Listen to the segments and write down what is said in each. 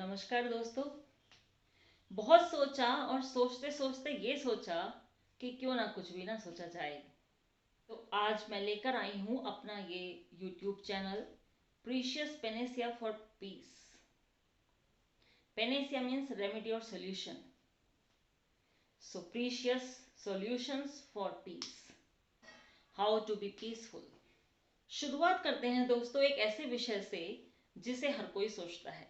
नमस्कार दोस्तों। बहुत सोचा और सोचते सोचते ये सोचा कि क्यों ना कुछ भी ना सोचा जाए। तो आज मैं लेकर आई हूँ अपना ये YouTube channel precious panacea for peace. Panacea means remedy और solution, so precious solutions for peace, how to be peaceful. शुरुआत करते हैं दोस्तों एक ऐसे विषय से जिसे हर कोई सोचता है,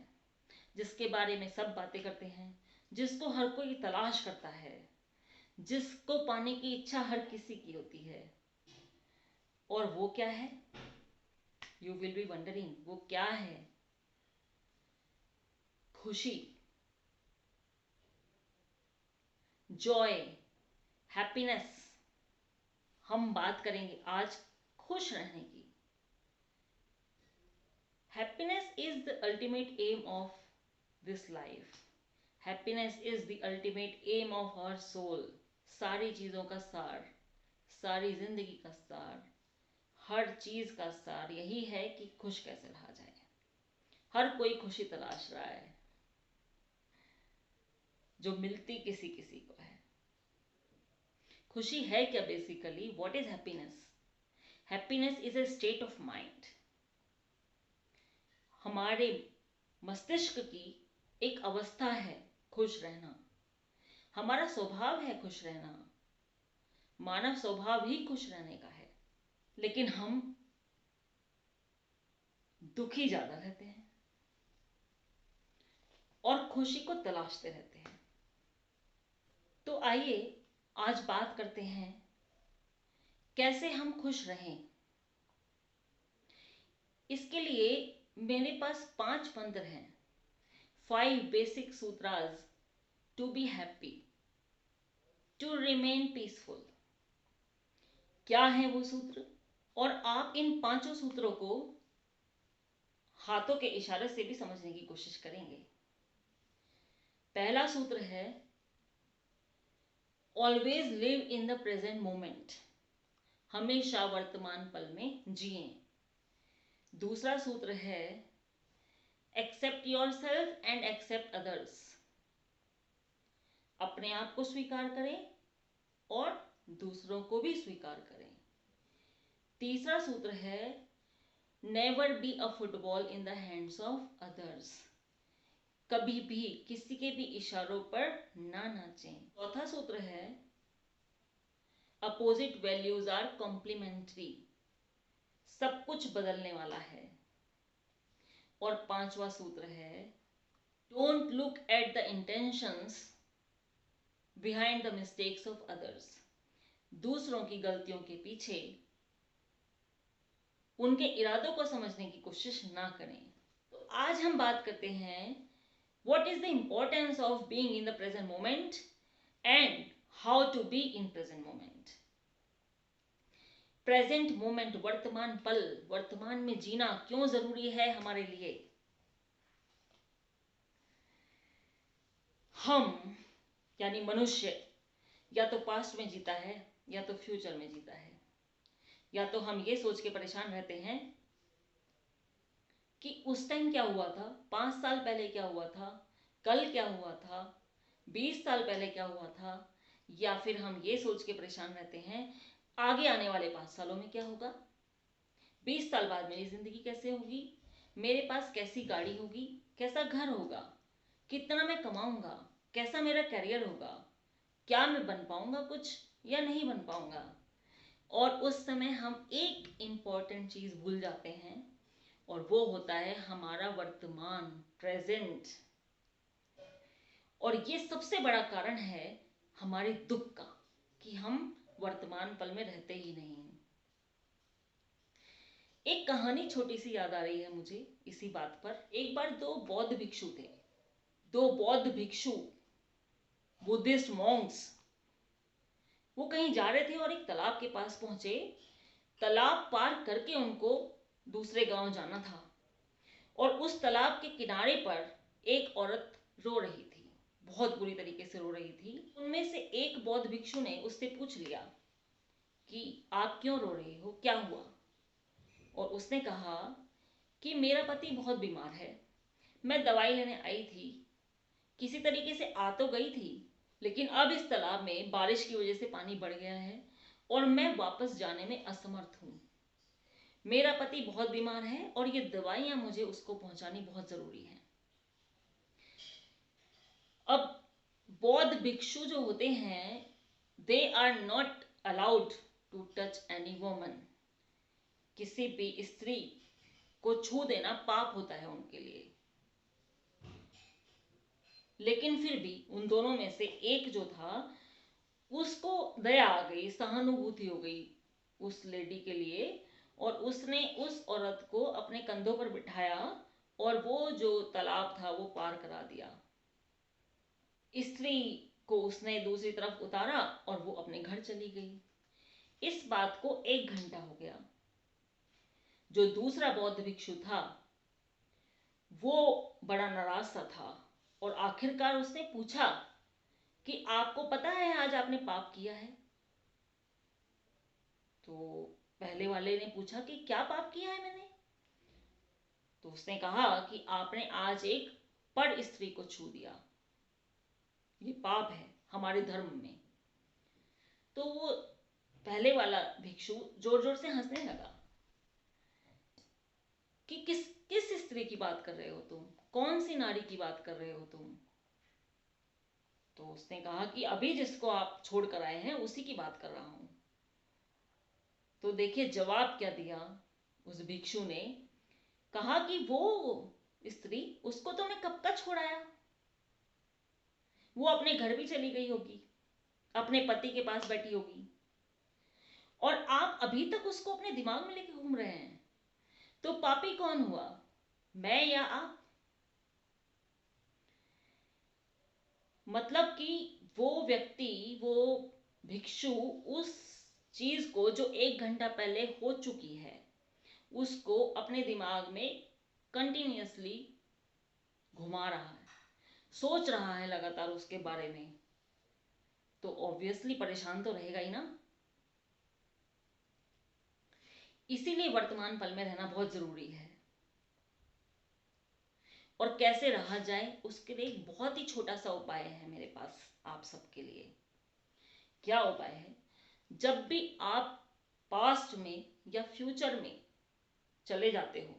जिसके बारे में सब बातें करते हैं, जिसको हर कोई तलाश करता है, जिसको पाने की इच्छा हर किसी की होती है। और वो क्या है? यू विल बी वंडरिंग, वो क्या है? खुशी, जॉय, हैप्पीनेस। हम बात करेंगे आज खुश रहने की। Happiness is the ultimate aim of this life. Happiness is the ultimate aim of our soul. सारी चीजों का सार, सारी जिंदगी का सार, हर चीज का सार यही है कि खुश कैसे रहा जाए। हर कोई खुशी तलाश रहा है, जो मिलती किसी किसी को है। खुशी है क्या? Basically what is happiness? Happiness is a state of mind. हमारे मस्तिष्क की एक अवस्था है खुश रहना। हमारा स्वभाव है खुश रहना। मानव स्वभाव ही खुश रहने का है, लेकिन हम दुखी ज्यादा रहते हैं और खुशी को तलाशते रहते हैं। तो आइए आज बात करते हैं कैसे हम खुश रहें। इसके लिए मेरे पास 5 मंत्र हैं, 5 basic sutras to be happy, to remain peaceful. क्या है वो सूत्र? और आप इन 5 सूत्रों को हाथों के इशारे से भी समझने की कोशिश करेंगे। पहला सूत्र है always live in the present moment. हमेशा वर्तमान पल में जिए। दूसरा सूत्र है accept yourself and accept others. अपने आप को स्वीकार करें और दूसरों को भी स्वीकार करें। तीसरा सूत्र है never be a football in the hands of others. कभी भी किसी के भी इशारों पर ना नाचें। चौथा सूत्र है अपोजिट वैल्यूज आर कॉम्प्लीमेंट्री। सब कुछ बदलने वाला है। और 5वां सूत्र है don't look at the intentions behind the mistakes of others. दूसरों की गलतियों के पीछे उनके इरादों को समझने की कोशिश ना करें। तो आज हम बात करते हैं what is the importance of being in the present moment and how to be in present moment. Present moment, वर्तमान पल, वर्तमान में जीना क्यों जरूरी है हमारे लिए? हम यानी मनुष्य या तो पास्ट में जीता है या तो फ्यूचर में जीता है। या तो हम ये सोच के परेशान रहते हैं कि उस टाइम क्या हुआ था, 5 साल पहले क्या हुआ था, कल क्या हुआ था, 20 साल पहले क्या हुआ था। या फिर हम ये सोच के परेशान रहते हैं आगे आने वाले 5 सालों में क्या होगा, 20 साल बाद मेरी जिंदगी कैसे होगी, मेरे पास कैसी गाड़ी होगी, कैसा घर होगा, कितना मैं कमाऊंगा, कैसा मेरा करियर होगा, क्या मैं बन पाऊंगा कुछ या नहीं बन पाऊंगा। और उस समय हम एक इम्पॉर्टेंट चीज भूल जाते हैं और वो होता है हमारा वर्तमान, प्रेजेंट। और ये सबसे बड़ा कारण है हमारे दुख का कि हम वर्तमान पल में रहते ही नहीं। एक कहानी छोटी सी याद आ रही है मुझे इसी बात पर। एक बार 2 बौद्ध भिक्षु थे। 2 बौद्ध भिक्षु, बुद्धिस्ट मॉन्क्स, वो कहीं जा रहे थे और एक तालाब के पास पहुंचे। तालाब पार करके उनको दूसरे गांव जाना था और उस तालाब के किनारे पर एक औरत रो रही थी, बहुत बुरी तरीके से रो रही थी। उनमें से एक बौद्ध भिक्षु ने उससे पूछ लिया कि आप क्यों रो रही हो, क्या हुआ? और उसने कहा कि मेरा पति बहुत बीमार है, मैं दवाई लेने आई थी, किसी तरीके से आ तो गई थी, लेकिन अब इस तालाब में बारिश की वजह से पानी बढ़ गया है और मैं वापस जाने में असमर्थ हूँ। मेरा पति बहुत बीमार है और ये दवाइयाँ मुझे उसको पहुँचानी बहुत ज़रूरी है। अब बौद्ध भिक्षु जो होते हैं, they are not allowed to touch any woman. किसी भी स्त्री को छू देना पाप होता है उनके लिए। लेकिन फिर भी उन दोनों में से एक जो था, उसको दया आ गई, सहानुभूति हो गई उस लेडी के लिए, और उसने उस औरत को अपने कंधों पर बिठाया और वो जो तालाब था वो पार करा दिया। स्त्री को उसने दूसरी तरफ उतारा और वो अपने घर चली गई। इस बात को 1 घंटा हो गया। जो दूसरा बौद्ध भिक्षु था वो बड़ा नाराज सा था और आखिरकार उसने पूछा कि आपको पता है आज आपने पाप किया है? तो पहले वाले ने पूछा कि क्या पाप किया है मैंने? तो उसने कहा कि आपने आज एक पर स्त्री को छू दिया, ये पाप है हमारे धर्म में। तो वो पहले वाला भिक्षु जोर जोर से हंसने लगा कि किस किस स्त्री की बात कर रहे हो तुम, कौन सी नारी की बात कर रहे हो तुम? तो उसने कहा कि अभी जिसको आप छोड़ कर आए हैं उसी की बात कर रहा हूं। तो देखिए जवाब क्या दिया उस भिक्षु ने। कहा कि वो स्त्री, उसको तो मैं कब का छोड़ाया, वो अपने घर भी चली गई होगी, अपने पति के पास बैठी होगी, और आप अभी तक उसको अपने दिमाग में लेके घूम रहे हैं। तो पापी कौन हुआ, मैं या आप? मतलब कि वो व्यक्ति, वो भिक्षु उस चीज को जो 1 घंटा पहले हो चुकी है उसको अपने दिमाग में कंटिन्यूअसली घुमा रहा है, सोच रहा है लगातार उसके बारे में। तो ऑब्वियसली परेशान तो रहेगा ही ना। इसीलिए वर्तमान पल में रहना बहुत जरूरी है। और कैसे रहा जाए उसके लिए एक बहुत ही छोटा सा उपाय है मेरे पास आप सबके लिए। क्या उपाय है? जब भी आप पास्ट में या फ्यूचर में चले जाते हो,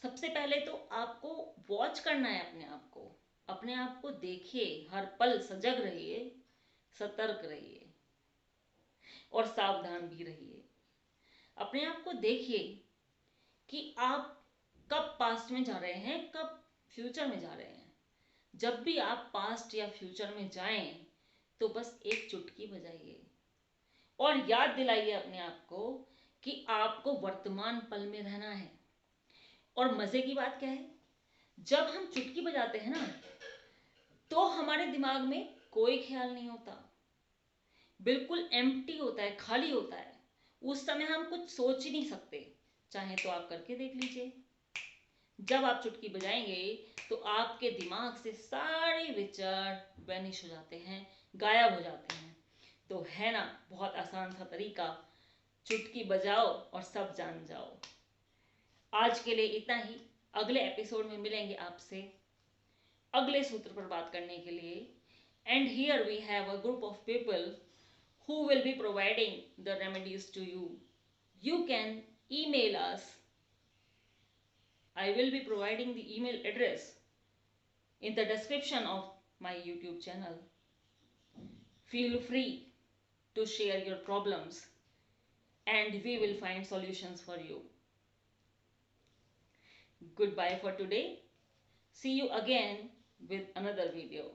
सबसे पहले तो आपको वॉच करना है अपने आप को देखिए, हर पल सजग रहिए, सतर्क रहिए और सावधान भी रहिए। अपने आप को देखिए कि आप कब पास्ट में जा रहे हैं, कब फ्यूचर में जा रहे हैं। जब भी आप पास्ट या फ्यूचर में जाएं तो बस एक चुटकी बजाइए और याद दिलाइए अपने आप को कि आपको वर्तमान पल में रहना है। और मजे की बात क्या है, जब हम चुटकी बजाते हैं ना तो हमारे दिमाग में कोई ख्याल नहीं होता, बिल्कुल एम्प्टी होता है, खाली होता है। उस समय हम कुछ सोच ही नहीं सकते। चाहे तो आप करके देख लीजिए। जब आप चुटकी बजाएंगे तो आपके दिमाग से सारे विचार वैनिश हो जाते हैं, गायब हो जाते हैं। तो है ना बहुत आसान सा तरीका, चुटकी बजाओ और सब जान जाओ। आज के लिए इतना ही। अगले एपिसोड में मिलेंगे आपसे अगले सूत्र पर बात करने के लिए। And here we have a group of people who will be providing the remedies to you. You can email us. I will be providing the email address in the description of my YouTube channel. Feel free to share your problems and we will find solutions for you. Goodbye for today. See you again with another video.